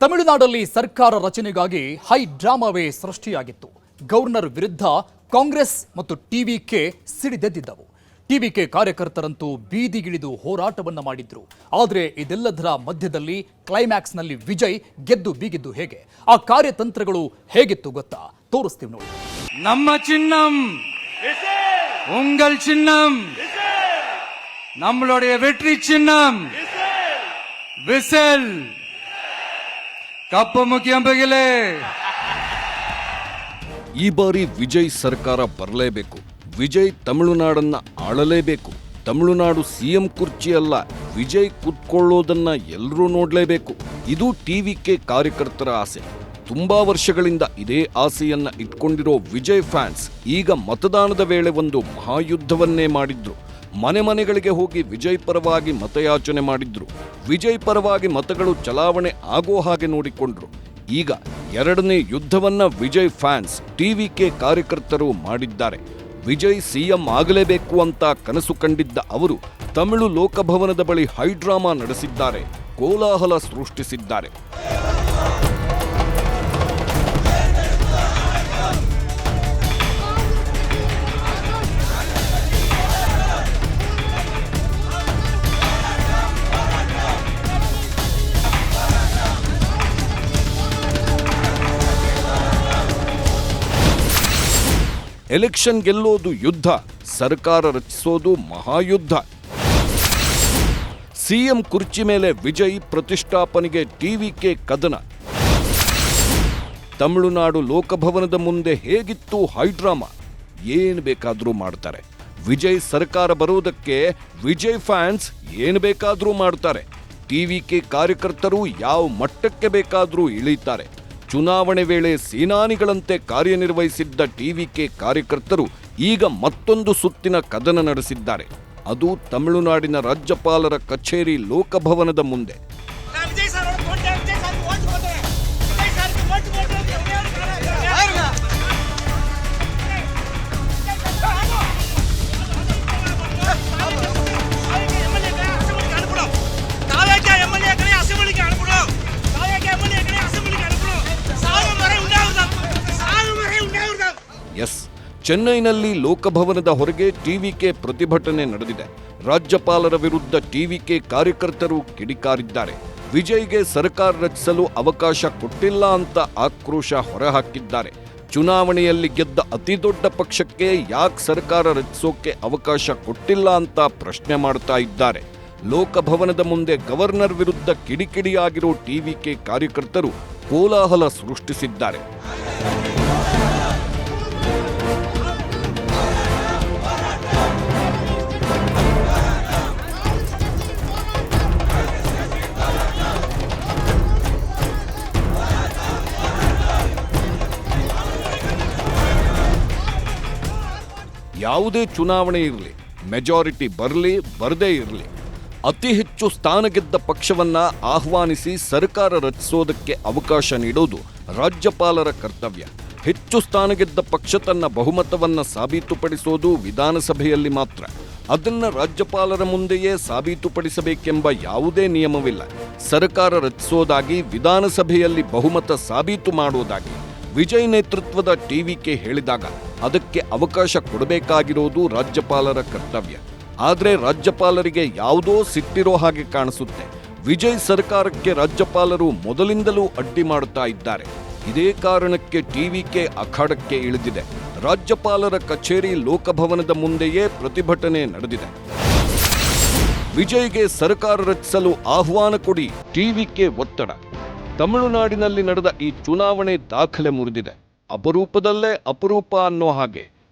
ತಮಿಳುನಾಡಲ್ಲಿ ಸರ್ಕಾರ ರಚನೆಗಾಗಿ high ಡ್ರಾಮಾವೇ ಸೃಷ್ಟಿಯಾಗಿತ್ತು. Governor ವಿರುದ್ಧ ಕಾಂಗ್ರೆಸ್ ಮತ್ತು ಟಿವಿಕೆ ಸಿಡಿದೆದ್ದಿದ್ದವು. ಟಿವಿಕೆ ಕಾರ್ಯಕರ್ತರಂತೂ ಬೀದಿಗಿಳಿದು ಹೋರಾಟವನ್ನ ಮಾಡಿದ್ರು. ಆದರೆ ಇದೆಲ್ಲದರ ಮಧ್ಯದಲ್ಲಿ ಕ್ಲೈಮ್ಯಾಕ್ಸ್ನಲ್ಲಿ ವಿಜಯ್ ಗೆದ್ದು ಬೀಗಿದ್ದು ಹೇಗೆ, ಆ ಕಾರ್ಯತಂತ್ರಗಳು ಹೇಗಿತ್ತು ಗೊತ್ತಾ? ತೋರಿಸ್ತೀವಿ ನೋಡಿ. ನಮ್ಮ ಚಿನ್ನಂ ಉಂಗಲ್ ಚಿನ್ನಂ நம்மளுடைய வெற்றி சின்னம் விசில் ಕಪ್ಪು ಮುಖ್ಯಂಬಗಿಲೆ. ಈ ಬಾರಿ ವಿಜಯ್ ಸರ್ಕಾರ ಬರಲೇಬೇಕು. ವಿಜಯ್ ತಮಿಳುನಾಡನ್ನ ಆಳಲೇಬೇಕು. ತಮಿಳುನಾಡು ಸಿಎಂ ಕುರ್ಚಿ ಅಲ್ಲ, ವಿಜಯ್ ಕೂತ್ಕೊಳ್ಳೋದನ್ನ ಎಲ್ಲರೂ ನೋಡ್ಲೇಬೇಕು. ಇದು ಟಿವಿಕೆ ಕಾರ್ಯಕರ್ತರ ಆಸೆ. ತುಂಬಾ ವರ್ಷಗಳಿಂದ ಇದೇ ಆಸೆಯನ್ನ ಇಟ್ಕೊಂಡಿರೋ ವಿಜಯ್ ಫ್ಯಾನ್ಸ್ ಈಗ ಮತದಾನದ ವೇಳೆ ಒಂದು ಮಹಾಯುದ್ಧವನ್ನೇ ಮಾಡಿದ್ರು. ಮನೆ ಮನೆಗಳಿಗೆ ಹೋಗಿ ವಿಜಯ್ ಪರವಾಗಿ ಮತಯಾಚನೆ ಮಾಡಿದ್ರು. ವಿಜಯ್ ಪರವಾಗಿ ಮತಗಳು ಚಲಾವಣೆ ಆಗೋ ಹಾಗೆ ನೋಡಿಕೊಂಡ್ರು. ಈಗ ಎರಡನೇ ಯುದ್ಧವನ್ನ ವಿಜಯ್ ಫ್ಯಾನ್ಸ್ ಟಿವಿಕೆ ಕಾರ್ಯಕರ್ತರು ಮಾಡಿದ್ದಾರೆ. ವಿಜಯ್ ಸಿಎಂ ಆಗಲೇಬೇಕು ಅಂತ ಕನಸು ಕಂಡಿದ್ದ ಅವರು ತಮಿಳು ಲೋಕಭವನದ ಬಳಿ ಹೈಡ್ರಾಮಾ ನಡೆಸಿದ್ದಾರೆ, ಕೋಲಾಹಲ ಸೃಷ್ಟಿಸಿದ್ದಾರೆ. ಎಲೆಕ್ಷನ್ ಗೆಲ್ಲೋದು ಯುದ್ಧ, ಸರ್ಕಾರ ರಚಿಸೋದು ಮಹಾಯುದ್ಧ. ಸಿಎಂ ಕುರ್ಚಿ ಮೇಲೆ ವಿಜಯ್ ಪ್ರತಿಷ್ಠಾಪನೆಗೆ ಟಿವಿಕೆ ಕದನ. ತಮಿಳುನಾಡು ಲೋಕಭವನದ ಮುಂದೆ ಹೇಗಿತ್ತು ಹೈಡ್ರಾಮಾ? ಏನು ಬೇಕಾದರೂ ಮಾಡ್ತಾರೆ. ವಿಜಯ್ ಸರ್ಕಾರ ಬರೋದಕ್ಕೆ ವಿಜಯ್ ಫ್ಯಾನ್ಸ್ ಏನು ಬೇಕಾದರೂ ಮಾಡ್ತಾರೆ. ಟಿವಿಕೆ ಕಾರ್ಯಕರ್ತರು ಯಾವ ಮಟ್ಟಕ್ಕೆ ಬೇಕಾದರೂ ಇಳಿತಾರೆ. ಚುನಾವಣೆ ವೇಳೆ ಸೇನಾನಿಗಳಂತೆ ಕಾರ್ಯನಿರ್ವಹಿಸಿದ್ದ ಟಿವಿಕೆ ಕಾರ್ಯಕರ್ತರು ಈಗ ಮತ್ತೊಂದು ಸುತ್ತಿನ ಕದನ ನಡೆಸಿದ್ದಾರೆ. ಅದು ತಮಿಳುನಾಡಿನ ರಾಜ್ಯಪಾಲರ ಕಚೇರಿ ಲೋಕಭವನದ ಮುಂದೆ. ಎಸ್, ಚೆನ್ನೈನಲ್ಲಿ ಲೋಕಭವನದ ಹೊರಗೆ ಟಿವಿಕೆ ಪ್ರತಿಭಟನೆ ನಡೆದಿದೆ. ರಾಜ್ಯಪಾಲರ ವಿರುದ್ಧ ಟಿವಿಕೆ ಕಾರ್ಯಕರ್ತರು ಕಿಡಿಕಾರಿದ್ದಾರೆ. ವಿಜಯ್ಗೆ ಸರ್ಕಾರ ರಚಿಸಲು ಅವಕಾಶ ಕೊಟ್ಟಿಲ್ಲ ಅಂತ ಆಕ್ರೋಶ ಹೊರಹಾಕಿದ್ದಾರೆ. ಚುನಾವಣೆಯಲ್ಲಿ ಗೆದ್ದ ಅತಿದೊಡ್ಡ ಪಕ್ಷಕ್ಕೆ ಯಾಕೆ ಸರ್ಕಾರ ರಚಿಸೋಕೆ ಅವಕಾಶ ಕೊಟ್ಟಿಲ್ಲ ಅಂತ ಪ್ರಶ್ನೆ ಮಾಡ್ತಾ ಇದ್ದಾರೆ. ಲೋಕಭವನದ ಮುಂದೆ ಗವರ್ನರ್ ವಿರುದ್ಧ ಕಿಡಿಕಿಡಿಯಾಗಿರೋ ಟಿವಿಕೆ ಕಾರ್ಯಕರ್ತರು ಕೋಲಾಹಲ ಸೃಷ್ಟಿಸಿದ್ದಾರೆ. ಯಾವುದೇ ಚುನಾವಣೆ ಇರಲಿ, ಮೆಜಾರಿಟಿ ಬರಲಿ ಬರದೇ ಇರಲಿ, ಅತಿ ಹೆಚ್ಚು ಸ್ಥಾನ ಗೆದ್ದ ಪಕ್ಷವನ್ನ ಆಹ್ವಾನಿಸಿ ಸರ್ಕಾರ ರಚಿಸೋದಕ್ಕೆ ಅವಕಾಶ ನೀಡೋದು ರಾಜ್ಯಪಾಲರ ಕರ್ತವ್ಯ. ಹೆಚ್ಚು ಸ್ಥಾನ ಗೆದ್ದ ಪಕ್ಷ ತನ್ನ ಬಹುಮತವನ್ನ ಸಾಬೀತುಪಡಿಸೋದು ವಿಧಾನಸಭೆಯಲ್ಲಿ ಮಾತ್ರ. ಅದನ್ನ ರಾಜ್ಯಪಾಲರ ಮುಂದೆಯೇ ಸಾಬೀತುಪಡಿಸಬೇಕೆಂಬ ಯಾವುದೇ ನಿಯಮವಿಲ್ಲ. ಸರ್ಕಾರ ರಚಿಸೋದಾಗಿ, ವಿಧಾನಸಭೆಯಲ್ಲಿ ಬಹುಮತ ಸಾಬೀತು ಮಾಡೋದಾಗಿ ವಿಜಯ್ ನೇತೃತ್ವದ ಟಿವಿಕೆ ಹೇಳಿದಾಗ ಅದಕ್ಕೆ ಅವಕಾಶ ಕೊಡಬೇಕಾಗಿರೋದು ರಾಜ್ಯಪಾಲರ ಕರ್ತವ್ಯ. ಆದರೆ ರಾಜ್ಯಪಾಲರಿಗೆ ಯಾವುದೋ ಸಿಟ್ಟಿರೋ ಹಾಗೆ ಕಾಣಿಸುತ್ತೆ. ವಿಜಯ್ ಸರ್ಕಾರಕ್ಕೆ ರಾಜ್ಯಪಾಲರು ಮೊದಲಿಂದಲೂ ಅಡ್ಡಿ ಮಾಡುತ್ತಾ ಇದ್ದಾರೆ. ಇದೇ ಕಾರಣಕ್ಕೆ ಟಿವಿಕೆ ಅಖಾಡಕ್ಕೆ ಇಳಿದಿದೆ. ರಾಜ್ಯಪಾಲರ ಕಚೇರಿ ಲೋಕಭವನದ ಮುಂದೆಯೇ ಪ್ರತಿಭಟನೆ ನಡೆದಿದೆ. ವಿಜಯ್ಗೆ ಸರ್ಕಾರ ರಚಿಸಲು ಆಹ್ವಾನ ಕೊಡಿ, ಟಿವಿಕೆ ಒತ್ತಡ. ತಮಿಳುನಾಡಿನಲ್ಲಿ ನಡೆದ ಈ ಚುನಾವಣೆ ದಾಖಲೆ ಮುರಿದಿದೆ. ಅಪರೂಪದಲ್ಲೇ ಅಪರೂಪ ಅನ್ನೋ ಹಾಗೆ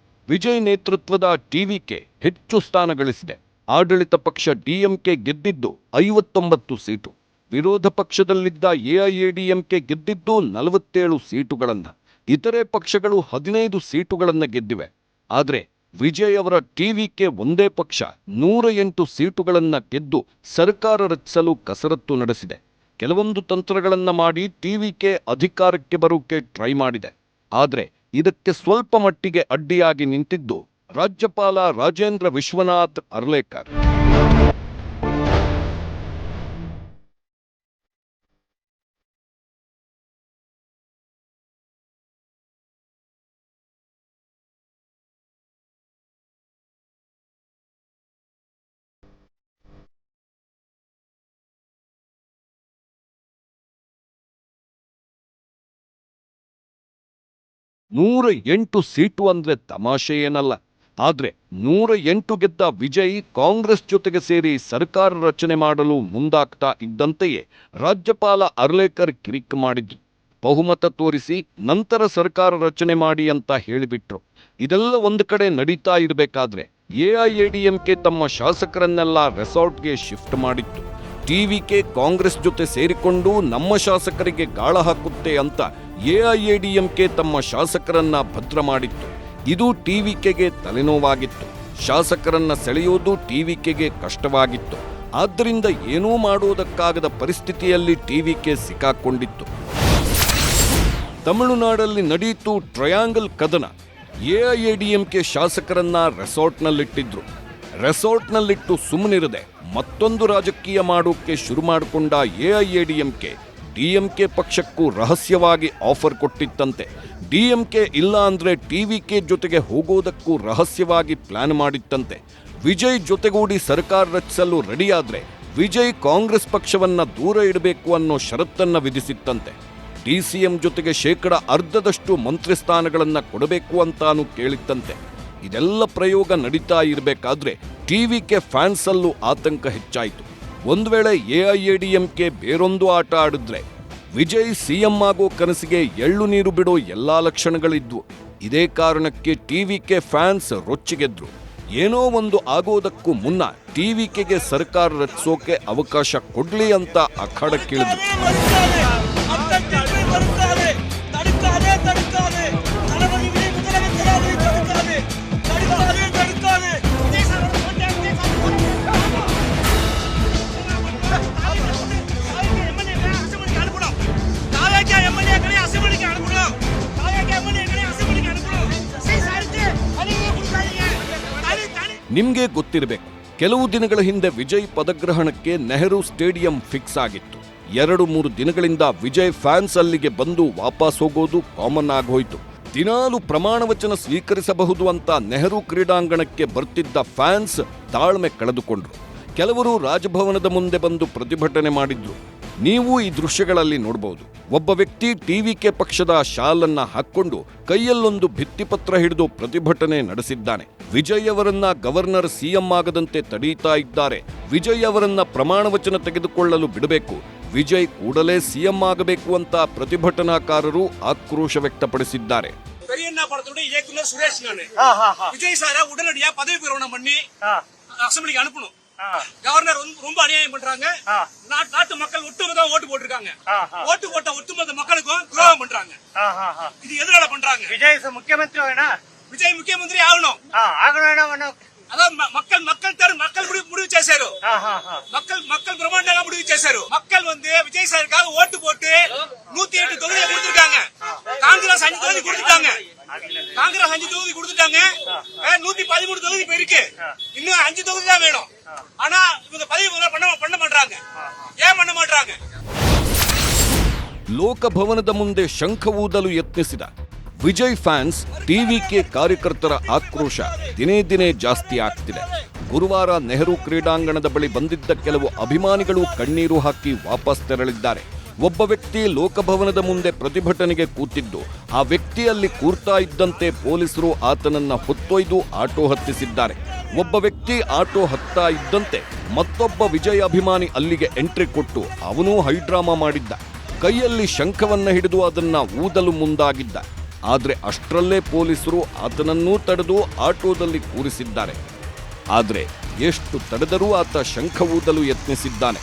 ವಿಜಯ್ ನೇತೃತ್ವದ ಟಿವಿಕೆ ಹೆಚ್ಚು ಸ್ಥಾನ ಗಳಿಸಿದೆ. ಆಡಳಿತ ಪಕ್ಷ ಡಿಎಂಕೆ ಗೆದ್ದಿದ್ದು 59 ಸೀಟು. ವಿರೋಧ ಪಕ್ಷದಲ್ಲಿದ್ದ ಎಐಎಡಿಎಂಕೆ ಗೆದ್ದಿದ್ದು 47 ಸೀಟುಗಳನ್ನ. ಇತರೆ ಪಕ್ಷಗಳು 15 ಸೀಟುಗಳನ್ನ ಗೆದ್ದಿವೆ. ಆದರೆ ವಿಜಯ್ ಅವರ ಟಿವಿಕೆ ಒಂದೇ ಪಕ್ಷ 108 ಸೀಟುಗಳನ್ನ ಗೆದ್ದು ಸರ್ಕಾರ ರಚಿಸಲು ಕಸರತ್ತು ನಡೆಸಿದೆ. ಕೆಲವೊಂದು ತಂತ್ರಗಳನ್ನ ಮಾಡಿ ಟಿವಿಕೆ ಅಧಿಕಾರಕ್ಕೆ ಬರೋಕೆ ಟ್ರೈ ಮಾಡಿದೆ. ಆದರೆ ಇದಕ್ಕೆ ಸ್ವಲ್ಪ ಮಟ್ಟಿಗೆ ಅಡ್ಡಿಯಾಗಿ ನಿಂತಿದ್ದು ರಾಜ್ಯಪಾಲ ರಾಜೇಂದ್ರ ವಿಶ್ವನಾಥ್ ಅರ್ಲೇಕರ್. 108 ಸೀಟು ಅಂದ್ರೆ ತಮಾಷೆ ಏನಲ್ಲ. ಆದ್ರೆ 108 ಗೆದ್ದ ವಿಜಯ್ ಕಾಂಗ್ರೆಸ್ ಜೊತೆಗೆ ಸೇರಿ ಸರ್ಕಾರ ರಚನೆ ಮಾಡಲು ಮುಂದಾಗ್ತಾ ಇದ್ದಂತೆಯೇ ರಾಜ್ಯಪಾಲ ಅರ್ಲೇಕರ್ ಕಿರಿಕ್ ಮಾಡಿದ್ರು. ಬಹುಮತ ತೋರಿಸಿ ನಂತರ ಸರ್ಕಾರ ರಚನೆ ಮಾಡಿ ಅಂತ ಹೇಳಿಬಿಟ್ರು. ಇದೆಲ್ಲ ಒಂದು ಕಡೆ ನಡೀತಾ ಇರಬೇಕಾದ್ರೆ ಎಐಎಡಿಎಂಕೆ ತಮ್ಮ ಶಾಸಕರನ್ನೆಲ್ಲ ರೆಸಾರ್ಟ್ಗೆ ಶಿಫ್ಟ್ ಮಾಡಿತ್ತು. ಟಿವಿಕೆ ಕಾಂಗ್ರೆಸ್ ಜೊತೆ ಸೇರಿಕೊಂಡು ನಮ್ಮ ಶಾಸಕರಿಗೆ ಗಾಳ ಹಾಕುತ್ತೆ ಅಂತ ಎಐಎಡಿಎಂಕೆ ತಮ್ಮ ಶಾಸಕರನ್ನ ಭದ್ರ ಮಾಡಿತ್ತು. ಇದು ಟಿವಿಕೆಗೆ ತಲೆನೋವಾಗಿತ್ತು. ಶಾಸಕರನ್ನ ಸೆಳೆಯೋದು ಟಿವಿಕೆಗೆ ಕಷ್ಟವಾಗಿತ್ತು. ಆದ್ದರಿಂದ ಏನೂ ಮಾಡುವುದಕ್ಕಾಗದ ಪರಿಸ್ಥಿತಿಯಲ್ಲಿ ಟಿವಿಕೆ ಸಿಕ್ಕಾಕೊಂಡಿತ್ತು. ತಮಿಳುನಾಡಲ್ಲಿ ನಡೆಯಿತು ಟ್ರಯಾಂಗಲ್ ಕದನ. ಎಐಎಡಿಎಂಕೆ ಶಾಸಕರನ್ನ ರೆಸಾರ್ಟ್ನಲ್ಲಿಟ್ಟಿದ್ರು. ರೆಸಾರ್ಟ್ನಲ್ಲಿಟ್ಟು ಸುಮ್ಮನಿರದೆ ಮತ್ತೊಂದು ರಾಜಕೀಯ ಮಾಡೋಕೆ ಶುರು ಮಾಡಿಕೊಂಡ ಎಐಎಡಿಎಂಕೆ ಡಿಎಂಕೆ ಪಕ್ಷಕ್ಕೂ ರಹಸ್ಯವಾಗಿ ಆಫರ್ ಕೊಟ್ಟಿತ್ತಂತೆ. ಡಿಎಂಕೆ ಇಲ್ಲ ಅಂದ್ರೆ ಟಿವಿಕೆ ಜೊತೆಗೆ ಹೋಗೋದಕ್ಕೂ ರಹಸ್ಯವಾಗಿ ಪ್ಲಾನ್ ಮಾಡಿತ್ತಂತೆ. ವಿಜಯ್ ಜೊತೆಗೂಡಿ ಸರ್ಕಾರ ರಚಿಸಲು ರೆಡಿಯಾದ್ರೆ ವಿಜಯ್ ಕಾಂಗ್ರೆಸ್ ಪಕ್ಷವನ್ನ ದೂರ ಇಡಬೇಕು ಅನ್ನೋ ಷರತ್ತನ್ನ ವಿಧಿಸಿತ್ತಂತೆ. ಡಿಸಿಎಂ ಜೊತೆಗೆ 10% ಮಂತ್ರಿ ಸ್ಥಾನಗಳನ್ನ ಕೊಡಬೇಕು ಅಂತಾನು ಕೇಳಿತ್ತಂತೆ. ಇದೆಲ್ಲ ಪ್ರಯೋಗ ನಡೀತಾ ಇರಬೇಕಾದ್ರೆ ಟಿವಿಕೆ ಫ್ಯಾನ್ಸ್ ಅಲ್ಲೂ ಆತಂಕ ಹೆಚ್ಚಾಯಿತು. ಒಂದು ವೇಳೆ ಎಐಎಡಿಎಂಕೆ ಬೇರೊಂದು ಆಟ ಆಡಿದ್ರೆ ವಿಜಯ್ ಸಿಎಂ ಆಗೋ ಕನಸಿಗೆ ಎಳ್ಳು ನೀರು ಬಿಡೋ ಎಲ್ಲಾ ಲಕ್ಷಣಗಳಿದ್ವು. ಇದೇ ಕಾರಣಕ್ಕೆ ಟಿವಿಕೆ ಫ್ಯಾನ್ಸ್ ರೊಚ್ಚಿಗೆದ್ರು. ಏನೋ ಒಂದು ಆಗೋದಕ್ಕೂ ಮುನ್ನ ಟಿವಿಕೆಗೆ ಸರ್ಕಾರ ರಚಿಸೋಕೆ ಅವಕಾಶ ಕೊಡ್ಲಿ ಅಂತ ಅಖಾಡಕ್ಕಿಳಿದ್ರು. ನಿಮ್ಗೆ ಗೊತ್ತಿರಬೇಕು, ಕೆಲವು ದಿನಗಳ ಹಿಂದೆ ವಿಜಯ್ ಪದಗ್ರಹಣಕ್ಕೆ ನೆಹರು ಸ್ಟೇಡಿಯಂ ಫಿಕ್ಸ್ ಆಗಿತ್ತು. 2-3 ದಿನಗಳಿಂದ ವಿಜಯ್ ಫ್ಯಾನ್ಸ್ ಅಲ್ಲಿಗೆ ಬಂದು ವಾಪಸ್ ಹೋಗೋದು ಕಾಮನ್ ಆಗೋಯ್ತು. ದಿನಾಲು ಪ್ರಮಾಣ ವಚನ ಸ್ವೀಕರಿಸಬಹುದು ಅಂತ ನೆಹರು ಕ್ರೀಡಾಂಗಣಕ್ಕೆ ಬರ್ತಿದ್ದ ಫ್ಯಾನ್ಸ್ ತಾಳ್ಮೆ ಕಳೆದುಕೊಂಡ್ರು. ಕೆಲವರು ರಾಜಭವನದ ಮುಂದೆ ಬಂದು ಪ್ರತಿಭಟನೆ ಮಾಡಿದ್ರು. ನೀವು ಈ ದೃಶ್ಯಗಳಲ್ಲಿ ನೋಡಬಹುದು. ಒಬ್ಬ ವ್ಯಕ್ತಿ ಟಿವಿಕೆ ಪಕ್ಷದ ಶಾಲನ್ನ ಹಾಕೊಂಡು ಕೈಯಲ್ಲೊಂದು ಭಿತ್ತಿಪತ್ರ ಹಿಡಿದು ಪ್ರತಿಭಟನೆ ನಡೆಸಿದ್ದಾನೆ. ವಿಜಯ್ ಅವರನ್ನ ಗವರ್ನರ್ ಸಿಎಂ ಆಗದಂತೆ ತಡೀತಾ ಇದ್ದಾರೆ. ವಿಜಯ್ ಅವರನ್ನ ಪ್ರಮಾಣ ವಚನ ತೆಗೆದುಕೊಳ್ಳಲು ಬಿಡಬೇಕು. ವಿಜಯ್ ಕೂಡಲೇ ಸಿಎಂ ಆಗಬೇಕು ಅಂತ ಪ್ರತಿಭಟನಾಕಾರರು ಆಕ್ರೋಶ ವ್ಯಕ್ತಪಡಿಸಿದ್ದಾರೆ. விஜய் சார உடனடியா பதவி பிரமாணம் பண்ணி அசெம்பிளிக்கு அனுப்பணும். கவர்னர் ரொம்ப அநியாயம் பண்றாங்க. நாட்டு மக்கள் ஒட்டுமொத்தமா ஓட்டு போட்டிருக்காங்க. ஓட்டு போட்ட ஒட்டுமொத்த மக்களுக்கும் துரோகம் பண்றாங்க. இது எதனால பண்றாங்க? விஜய் முக்கியமந்திரி வேணும். விஜய் முக்கியமந்திரி ஆகணும். అదే மக்கள் முடிவு చేశారు. மக்கள் பிரம்மாண்டமா முடிவு చేశారు. மக்கள் விஜய் சாருக்காக ஓட்டு போட்டு 108 தொகுதியை கொடுத்திருக்காங்க. காங்கிரஸ் 5 தொகுதி கொடுத்துட்டாங்க. 113 தொகுதி இப்ப இருக்கு. இன்னும் 5 தொகுதி தான் வேணும். ஆனா இவங்க பதவி பண்ண மாட்டாங்க. ஏன் பண்ண மாட்டாங்க? ಲೋಕಭವನದ ಮುಂದೆ ಶಂಖ ಊದಲು ಯತ್ನಿಸಿದ ವಿಜಯ್ ಫ್ಯಾನ್ಸ್ ಟಿವಿಕೆ ಕಾರ್ಯಕರ್ತರ ಆಕ್ರೋಶ ದಿನೇ ದಿನೇ ಜಾಸ್ತಿ ಆಗ್ತಿದೆ. ಗುರುವಾರ ನೆಹರು ಕ್ರೀಡಾಂಗಣದ ಬಳಿ ಬಂದಿದ್ದ ಕೆಲವು ಅಭಿಮಾನಿಗಳು ಕಣ್ಣೀರು ಹಾಕಿ ವಾಪಸ್ ತೆರಳಿದ್ದಾರೆ. ಒಬ್ಬ ವ್ಯಕ್ತಿ ಲೋಕಭವನದ ಮುಂದೆ ಪ್ರತಿಭಟನೆಗೆ ಕೂತಿದ್ದು, ಆ ವ್ಯಕ್ತಿಯಲ್ಲಿ ಕೂರ್ತಾ ಇದ್ದಂತೆ ಪೊಲೀಸರು ಆತನನ್ನ ಹೊತ್ತೊಯ್ದು ಆಟೋ ಹತ್ತಿಸಿದ್ದಾರೆ. ಒಬ್ಬ ವ್ಯಕ್ತಿ ಆಟೋ ಹತ್ತಾ ಇದ್ದಂತೆ ಮತ್ತೊಬ್ಬ ವಿಜಯ್ ಅಭಿಮಾನಿ ಅಲ್ಲಿಗೆ ಎಂಟ್ರಿ ಕೊಟ್ಟು ಅವನೂ ಹೈಡ್ರಾಮಾ ಮಾಡಿದ್ದ. ಕೈಯಲ್ಲಿ ಶಂಖವನ್ನ ಹಿಡಿದು ಅದನ್ನ ಊದಲು ಮುಂದಾಗಿದ್ದ. ಆದ್ರೆ ಅಷ್ಟರಲ್ಲೇ ಪೊಲೀಸರು ಆತನನ್ನೂ ತಡೆದು ಆಟೋದಲ್ಲಿ ಕೂರಿಸಿದ್ದಾರೆ. ಆದ್ರೆ ಎಷ್ಟು ತಡೆದರೂ ಆತ ಶಂಖ ಊದಲು ಯತ್ನಿಸಿದ್ದಾನೆ.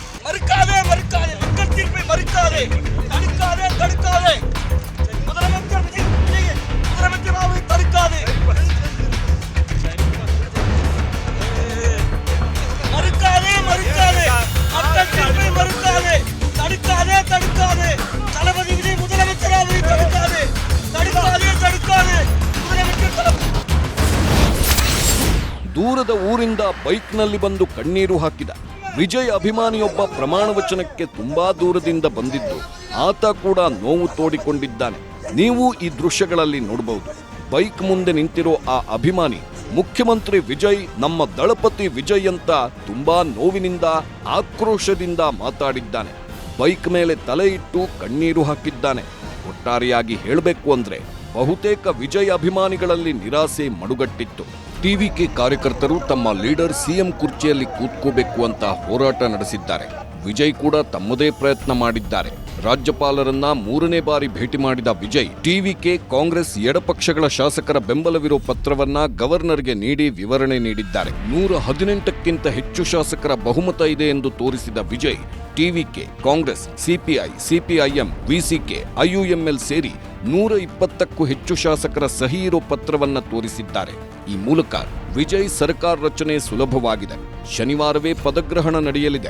ದೂರದ ಊರಿಂದ ಬೈಕ್ನಲ್ಲಿ ಬಂದು ಕಣ್ಣೀರು ಹಾಕಿದ ವಿಜಯ್ ಅಭಿಮಾನಿಯೊಬ್ಬ ಪ್ರಮಾಣ ವಚನಕ್ಕೆ ತುಂಬಾ ದೂರದಿಂದ ಬಂದಿದ್ದು ಆತ ಕೂಡ ನೋವು ತೋಡಿಕೊಂಡಿದ್ದಾನೆ. ನೀವು ಈ ದೃಶ್ಯಗಳಲ್ಲಿ ನೋಡಬಹುದು. ಬೈಕ್ ಮುಂದೆ ನಿಂತಿರೋ ಆ ಅಭಿಮಾನಿ ಮುಖ್ಯಮಂತ್ರಿ ವಿಜಯ್ ನಮ್ಮ ದಳಪತಿ ವಿಜಯ್ ಅಂತ ತುಂಬಾ ನೋವಿನಿಂದ ಆಕ್ರೋಶದಿಂದ ಮಾತಾಡಿದ್ದಾನೆ. ಬೈಕ್ ಮೇಲೆ ತಲೆ ಇಟ್ಟು ಕಣ್ಣೀರು ಹಾಕಿದ್ದಾನೆ. ಒಟ್ಟಾರೆಯಾಗಿ ಹೇಳಬೇಕು ಅಂದ್ರೆ ಬಹುತೇಕ ವಿಜಯ್ ಅಭಿಮಾನಿಗಳಲ್ಲಿ ನಿರಾಸೆ ಮಡುಗಟ್ಟಿತ್ತು. ಟಿವಿಕೆ ಕಾರ್ಯಕರ್ತರು ತಮ್ಮ ಲೀಡರ್ ಸಿಎಂ ಕುರ್ಚಿಯಲ್ಲಿ ಕೂತ್ಕೋಬೇಕು ಅಂತ ಹೋರಾಟ ನಡೆಸಿದ್ದಾರೆ. ವಿಜಯ್ ಕೂಡ ತಮ್ಮದೇ ಪ್ರಯತ್ನ ಮಾಡಿದ್ದಾರೆ. ರಾಜ್ಯಪಾಲರನ್ನ 3ನೇ ಬಾರಿ ಭೇಟಿ ಮಾಡಿದ ವಿಜಯ್ ಟಿವಿಕೆ ಕಾಂಗ್ರೆಸ್ ಎಡಪಕ್ಷಗಳ ಶಾಸಕರ ಬೆಂಬಲವಿರೋ ಪತ್ರವನ್ನ ಗವರ್ನರ್ಗೆ ನೀಡಿ ವಿವರಣೆ ನೀಡಿದ್ದಾರೆ. 118ಕ್ಕಿಂತ ಹೆಚ್ಚು ಶಾಸಕರ ಬಹುಮತ ಇದೆ ಎಂದು ತೋರಿಸಿದ Vijay TVK, Congress, CPI, CPIM, VCK, IUML ಸೇರಿ 120ಕ್ಕೂ ಹೆಚ್ಚು ಶಾಸಕರ ಸಹಿ ಇರೋ ಪತ್ರವನ್ನ ತೋರಿಸಿದ್ದಾರೆ. ಈ ಮೂಲಕ ವಿಜಯ್ ಸರ್ಕಾರ ರಚನೆ ಸುಲಭವಾಗಿದೆ. ಶನಿವಾರವೇ ಪದಗ್ರಹಣ ನಡೆಯಲಿದೆ.